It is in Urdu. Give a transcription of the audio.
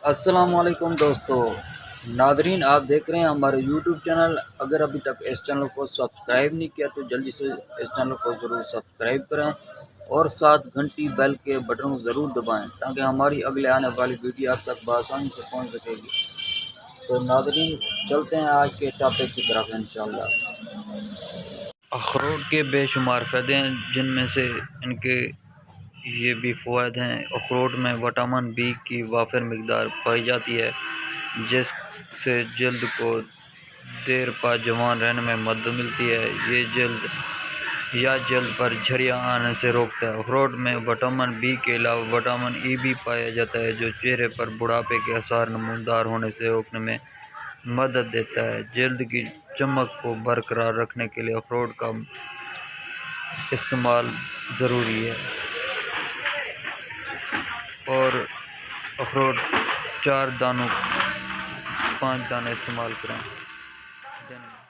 السلام علیکم دوستو ناظرین، آپ دیکھ رہے ہیں ہمارے یوٹیوب چینل۔ اگر ابھی تک اس چینل کو سبسکرائب نہیں کیا تو جلدی سے اس چینل کو ضرور سبسکرائب کریں اور ساتھ گھنٹی بیل کے بٹن کو ضرور دبائیں تاکہ ہماری اگلے آنے والی ویڈیو آپ تک بآسانی سے پہنچ سکے گی۔ تو ناظرین، چلتے ہیں آج کے ٹاپک کی طرف انشاءاللہ۔ اخروٹ کے بے شمار فائدے ہیں، جن میں سے ان کے یہ بھی فوائد ہیں۔ اخروٹ میں وٹامن بی کی وافر مقدار پائی جاتی ہے، جس سے جلد کو دیر پا جوان رہنے میں مدد ملتی ہے۔ یہ جلد پر جھریاں آنے سے روکتا ہے۔ اخروٹ میں وٹامن بی کے علاوہ وٹامن ای بھی پایا جاتا ہے، جو چہرے پر بڑھاپے کے آثار نمودار ہونے سے روکنے میں مدد دیتا ہے۔ جلد کی چمک کو برقرار رکھنے کے لیے اخروٹ کا استعمال ضروری ہے، اور اخروٹ 4 دانوں 5 دانے استعمال کریں دن میں۔